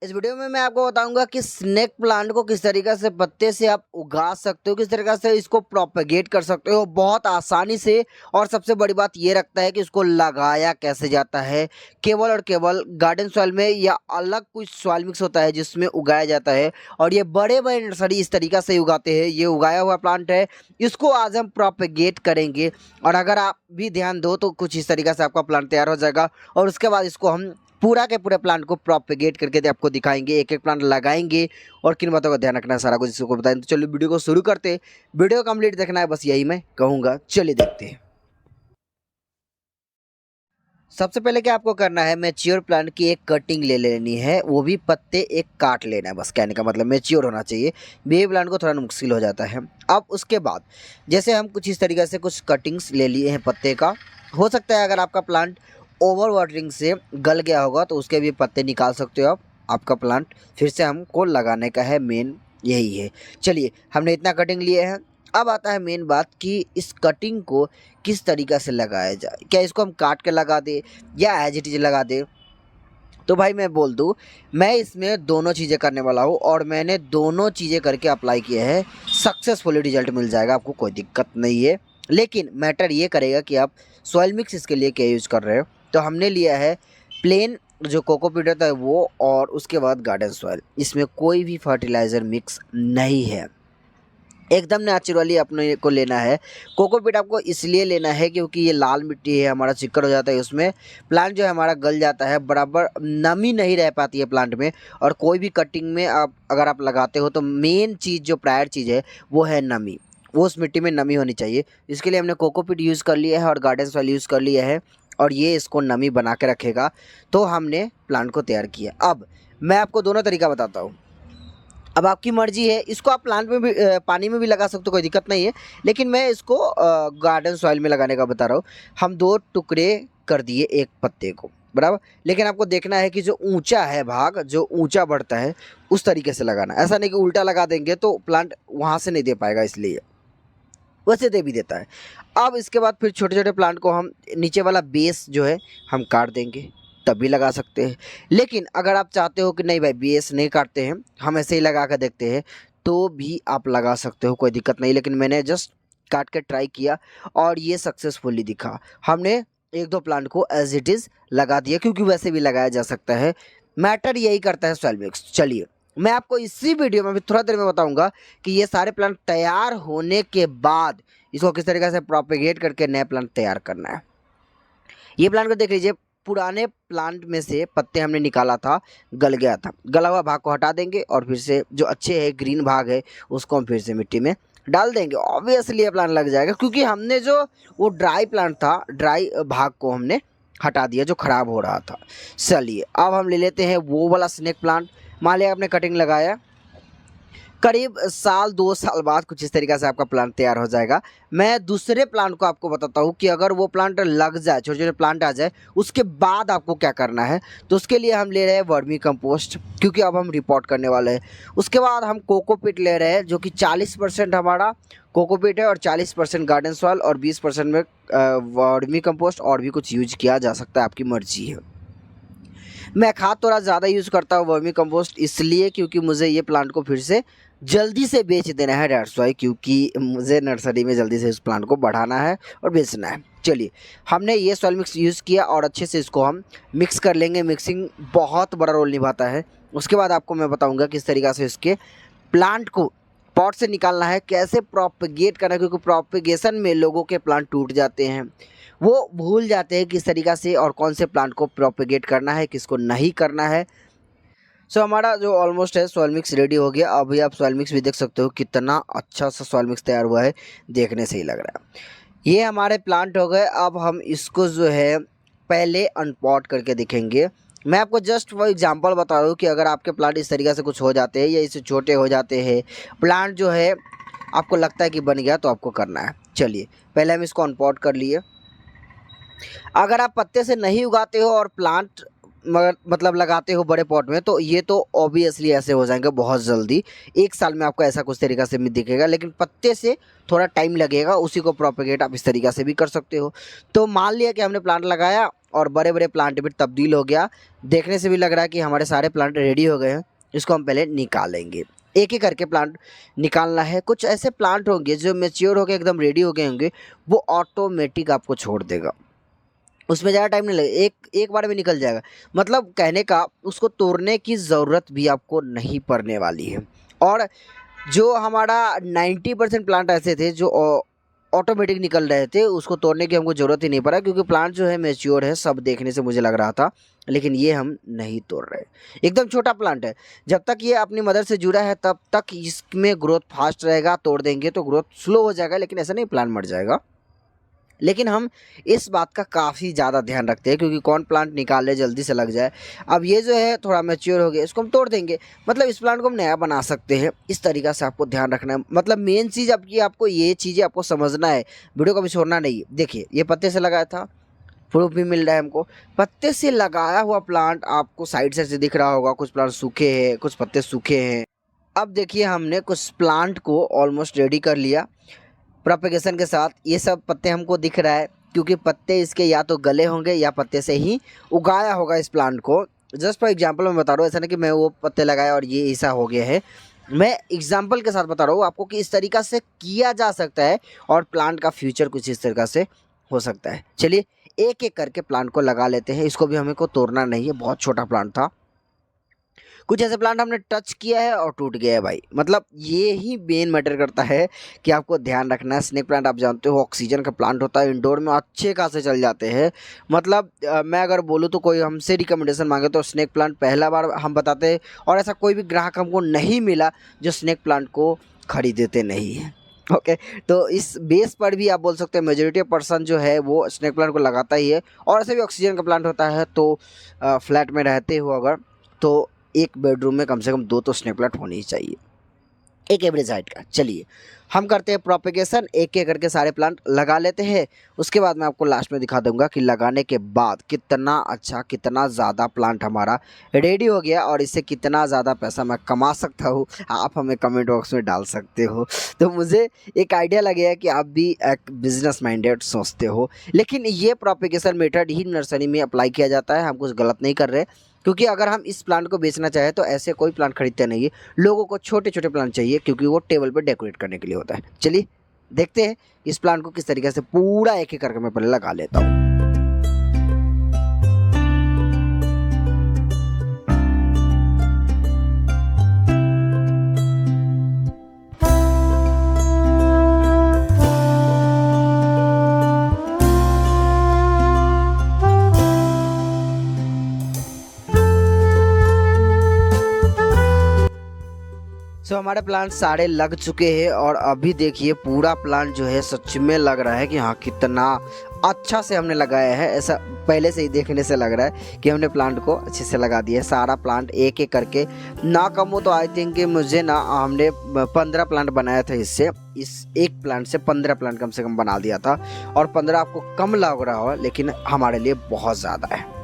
इस वीडियो में मैं आपको बताऊंगा कि स्नेक प्लांट को किस तरीके से पत्ते से आप उगा सकते हो, किस तरीके से इसको प्रोपेगेट कर सकते हो बहुत आसानी से। और सबसे बड़ी बात ये रखता है कि इसको लगाया कैसे जाता है, केवल और केवल गार्डन सॉइल में या अलग कुछ सॉइल मिक्स होता है जिसमें उगाया जाता है। और ये बड़े बड़े नर्सरी इस तरीके से उगाते हैं। ये उगाया हुआ प्लांट है, इसको आज हम प्रोपेगेट करेंगे। और अगर आप भी ध्यान दो तो कुछ इस तरीके से आपका प्लांट तैयार हो जाएगा। और उसके बाद इसको हम पूरा के पूरे प्लांट को प्रोपेगेट करके आपको दिखाएंगे, एक एक प्लांट लगाएंगे और किन बातों का ध्यान रखना है, सारा कुछ इसको बताएंगे। तो चलिए वीडियो को शुरू करते हैं। वीडियो कंप्लीट देखना है, बस यही मैं कहूँगा। चलिए देखते हैं। सबसे पहले क्या आपको करना है, मैच्योर प्लांट की एक कटिंग ले लेनी है, वो भी पत्ते एक काट लेना है। बस कहने का मतलब मैच्योर होना चाहिए, बेबी प्लांट को थोड़ा मुश्किल हो जाता है। अब उसके बाद जैसे हम कुछ इस तरीके से कुछ कटिंग्स ले लिए हैं पत्ते का। हो सकता है अगर आपका प्लांट ओवर वाटरिंग से गल गया होगा तो उसके भी पत्ते निकाल सकते हो आप। आपका प्लांट फिर से हमको लगाने का है, मेन यही है। चलिए हमने इतना कटिंग लिए हैं। अब आता है मेन बात कि इस कटिंग को किस तरीक़ा से लगाया जाए। क्या इसको हम काट के लगा दें या एज इट इज लगा दें? तो भाई मैं बोल दूँ, मैं इसमें दोनों चीज़ें करने वाला हूँ और मैंने दोनों चीज़ें करके अप्लाई किए हैं। सक्सेसफुली रिजल्ट मिल जाएगा आपको, कोई दिक्कत नहीं है। लेकिन मैटर ये करेगा कि आप सॉइल मिक्स इसके लिए क्या यूज़ कर रहे हो। तो हमने लिया है प्लेन जो कोकोपीट होता है वो, और उसके बाद गार्डन सॉइल। इसमें कोई भी फर्टिलाइज़र मिक्स नहीं है, एकदम नेचुरली अपने को लेना है। कोकोपीट आपको इसलिए लेना है क्योंकि ये लाल मिट्टी है, हमारा चिक्कड़ हो जाता है, उसमें प्लांट जो है हमारा गल जाता है, बराबर नमी नहीं रह पाती है प्लांट में। और कोई भी कटिंग में आप अगर आप लगाते हो तो मेन चीज़ जो प्रायर चीज़ है वो है नमी, वो उस मिट्टी में नमी होनी चाहिए। इसके लिए हमने कोकोपीट यूज़ कर लिया है और गार्डन सॉइल यूज़ कर लिया है, और ये इसको नमी बना के रखेगा। तो हमने प्लांट को तैयार किया। अब मैं आपको दोनों तरीका बताता हूँ। अब आपकी मर्ज़ी है, इसको आप प्लांट में भी पानी में भी लगा सकते हो, कोई दिक्कत नहीं है। लेकिन मैं इसको गार्डन सॉइल में लगाने का बता रहा हूँ। हम 2 टुकड़े कर दिए एक पत्ते को, बराबर। लेकिन आपको देखना है कि जो ऊंचा है भाग, जो ऊंचा बढ़ता है उस तरीके से लगाना। ऐसा नहीं कि उल्टा लगा देंगे तो प्लांट वहाँ से नहीं दे पाएगा, इसलिए वैसे दे भी देता है। अब इसके बाद फिर छोटे छोटे प्लांट को हम नीचे वाला बेस जो है हम काट देंगे, तब भी लगा सकते हैं। लेकिन अगर आप चाहते हो कि नहीं भाई बेस नहीं काटते हैं, हम ऐसे ही लगा कर देखते हैं, तो भी आप लगा सकते हो, कोई दिक्कत नहीं। लेकिन मैंने जस्ट काट के ट्राई किया और ये सक्सेसफुली दिखा। हमने 1-2 प्लांट को एज इट इज़ लगा दिया, क्योंकि वैसे भी लगाया जा सकता है। मैटर यही करता है सॉइल मिक्स। चलिए मैं आपको इसी वीडियो में भी थोड़ा देर में बताऊंगा कि ये सारे प्लांट तैयार होने के बाद इसको किस तरीके से प्रोपेगेट करके नए प्लांट तैयार करना है। ये प्लांट को देख लीजिए, पुराने प्लांट में से पत्ते हमने निकाला था, गल गया था। गला हुआ भाग को हटा देंगे और फिर से जो अच्छे है ग्रीन भाग है उसको हम फिर से मिट्टी में डाल देंगे। ऑब्वियसली ये प्लांट लग जाएगा, क्योंकि हमने जो वो ड्राई प्लांट था, ड्राई भाग को हमने हटा दिया जो ख़राब हो रहा था। चलिए अब हम ले लेते हैं वो वाला स्नेक प्लांट। मान लिया आपने कटिंग लगाया, करीब साल 2 साल बाद कुछ इस तरीके से आपका प्लांट तैयार हो जाएगा। मैं दूसरे प्लांट को आपको बताता हूँ कि अगर वो प्लांट लग जाए, छोटे छोटे प्लांट आ जाए, उसके बाद आपको क्या करना है। तो उसके लिए हम ले रहे हैं वर्मी कंपोस्ट, क्योंकि अब हम रिपोर्ट करने वाले हैं। उसके बाद हम कोकोपीट ले रहे हैं, जो कि 40% हमारा कोकोपीट है और 40% गार्डन सॉइल और 20% में वर्मी कंपोस्ट और भी कुछ यूज किया जा सकता है, आपकी मर्जी है। मैं खाद थोड़ा ज़्यादा यूज़ करता हूँ वर्मी कंपोस्ट, इसलिए क्योंकि मुझे ये प्लांट को फिर से जल्दी से बेच देना है, डेट्स वाई, क्योंकि मुझे नर्सरी में जल्दी से इस प्लांट को बढ़ाना है और बेचना है। चलिए हमने ये सॉइल मिक्स यूज़ किया और अच्छे से इसको हम मिक्स कर लेंगे। मिक्सिंग बहुत बड़ा रोल निभाता है। उसके बाद आपको मैं बताऊँगा किस तरीक़े से इसके प्लांट को पॉट से निकालना है, कैसे प्रोपेगेट करना है, क्योंकि प्रोपेगेशन में लोगों के प्लांट टूट जाते हैं, वो भूल जाते हैं किस तरीक़ा से और कौन से प्लांट को प्रोपेगेट करना है, किसको नहीं करना है। सो हमारा जो ऑलमोस्ट है सॉइल मिक्स रेडी हो गया। अभी आप सॉइल मिक्स भी देख सकते हो, कितना अच्छा सा सॉइल मिक्स तैयार हुआ है, देखने से ही लग रहा है। ये हमारे प्लांट हो गए। अब हम इसको जो है पहले अनपॉट करके दिखेंगे। मैं आपको जस्ट वो एग्जांपल बता रहा हूँ कि अगर आपके प्लांट इस तरीके से कुछ हो जाते हैं या इससे छोटे हो जाते हैं, प्लांट जो है आपको लगता है कि बन गया, तो आपको करना है। चलिए पहले हम इसको अनपॉट कर लिए। अगर आप पत्ते से नहीं उगाते हो और प्लांट मतलब लगाते हो बड़े पॉट में, तो ये तो ऑब्वियसली ऐसे हो जाएंगे बहुत जल्दी। 1 साल में आपको ऐसा कुछ तरीका से दिखेगा। लेकिन पत्ते से थोड़ा टाइम लगेगा, उसी को प्रोपेगेट आप इस तरीक़ा से भी कर सकते हो। तो मान लिया कि हमने प्लांट लगाया और बड़े बड़े प्लांट भी तब्दील हो गया। देखने से भी लग रहा है कि हमारे सारे प्लांट रेडी हो गए हैं। इसको हम पहले निकालेंगे, एक एक करके प्लांट निकालना है। कुछ ऐसे प्लांट होंगे जो मैच्योर होकर एकदम रेडी हो गए होंगे, वो ऑटोमेटिक आपको छोड़ देगा, उसमें ज़्यादा टाइम नहीं लगेगा, एक बार में निकल जाएगा। मतलब कहने का, उसको तोड़ने की ज़रूरत भी आपको नहीं पड़ने वाली है। और जो हमारा 90% प्लांट ऐसे थे जो ऑटोमेटिक निकल रहे थे, उसको तोड़ने की हमको ज़रूरत ही नहीं पड़ा, क्योंकि प्लांट जो है मैच्योर है, सब देखने से मुझे लग रहा था। लेकिन ये हम नहीं तोड़ रहे, एकदम छोटा प्लांट है। जब तक ये अपनी मदर से जुड़ा है तब तक इसमें ग्रोथ फास्ट रहेगा, तोड़ देंगे तो ग्रोथ स्लो हो जाएगा, लेकिन ऐसा नहीं प्लांट मर जाएगा। लेकिन हम इस बात का काफ़ी ज़्यादा ध्यान रखते हैं, क्योंकि कौन प्लांट निकाले जल्दी से लग जाए। अब ये जो है थोड़ा मैच्योर हो गया, इसको हम तोड़ देंगे, मतलब इस प्लांट को हम नया बना सकते हैं। इस तरीक़ा से आपको ध्यान रखना है। मतलब मेन चीज़ आपको ये चीज़ें आपको समझना है, वीडियो को भी छोड़ना नहीं है। देखिए, ये पत्ते से लगाया था, प्रूफ भी मिल रहा है हमको। पत्ते से लगाया हुआ प्लांट आपको साइड से दिख रहा होगा, कुछ प्लांट सूखे हैं, कुछ पत्ते सूखे हैं। अब देखिए, हमने कुछ प्लांट को ऑलमोस्ट रेडी कर लिया प्रोपेगेशन के साथ। ये सब पत्ते हमको दिख रहा है, क्योंकि पत्ते इसके या तो गले होंगे या पत्ते से ही उगाया होगा इस प्लांट को। जस्ट फॉर एग्जांपल मैं बता रहा हूँ, ऐसा नहीं कि मैं वो पत्ते लगाया और ये ऐसा हो गया है। मैं एग्जांपल के साथ बता रहा हूँ आपको कि इस तरीक़ा से किया जा सकता है और प्लांट का फ्यूचर कुछ इस तरीक़ा से हो सकता है। चलिए एक एक करके प्लांट को लगा लेते हैं। इसको भी हमें को तोड़ना नहीं है, बहुत छोटा प्लांट था। कुछ ऐसे प्लांट हमने टच किया है और टूट गया है भाई। मतलब ये ही मेन मैटर करता है कि आपको ध्यान रखना है। स्नेक प्लांट आप जानते हो ऑक्सीजन का प्लांट होता है, इंडोर में अच्छे खासे चल जाते हैं। मतलब मैं अगर बोलूँ तो कोई हमसे रिकमेंडेशन मांगे तो स्नेक प्लांट पहला बार हम बताते हैं, और ऐसा कोई भी ग्राहक हमको नहीं मिला जो स्नेक प्लांट को खरीदते नहीं है। ओके तो इस बेस पर भी आप बोल सकते हैं मेजोरिटी ऑफ पर्सन जो है वो स्नेक प्लांट को लगाता ही है। और ऐसे भी ऑक्सीजन का प्लांट होता है, तो फ्लैट में रहते हो अगर, तो एक बेडरूम में कम से कम 2 तो स्नेक प्लांट होनी ही चाहिए, एक एवरेज हाइट का। चलिए हम करते हैं प्रोपेगेशन, एक एक करके सारे प्लांट लगा लेते हैं। उसके बाद मैं आपको लास्ट में दिखा दूंगा कि लगाने के बाद कितना अच्छा, कितना ज़्यादा प्लांट हमारा रेडी हो गया और इससे कितना ज़्यादा पैसा मैं कमा सकता हूँ। आप हमें कमेंट बॉक्स में डाल सकते हो। तो मुझे एक आइडिया लगे है कि आप भी एक बिजनेस माइंडेड सोचते हो। लेकिन ये प्रोपेगेशन मेथड ही नर्सरी में अप्लाई किया जाता है, हम कुछ गलत नहीं कर रहे। क्योंकि अगर हम इस प्लांट को बेचना चाहें तो ऐसे कोई प्लांट खरीदते नहीं है, लोगों को छोटे छोटे प्लांट चाहिए, क्योंकि वो टेबल पे डेकोरेट करने के लिए होता है। चलिए देखते हैं इस प्लांट को किस तरीके से पूरा एक एक करके मैं पहले लगा लेता हूँ। सो हमारे प्लांट सारे लग चुके हैं और अभी देखिए पूरा प्लांट जो है सच में लग रहा है कि हाँ कितना अच्छा से हमने लगाया है। ऐसा पहले से ही देखने से लग रहा है कि हमने प्लांट को अच्छे से लगा दिया है। सारा प्लांट एक एक करके, ना कम हो तो आई थिंक कि मुझे ना हमने 15 प्लांट बनाया था इससे, इस एक प्लांट से 15 प्लांट कम से कम बना दिया था। और 15 आपको कम लग रहा हो, लेकिन हमारे लिए बहुत ज़्यादा है।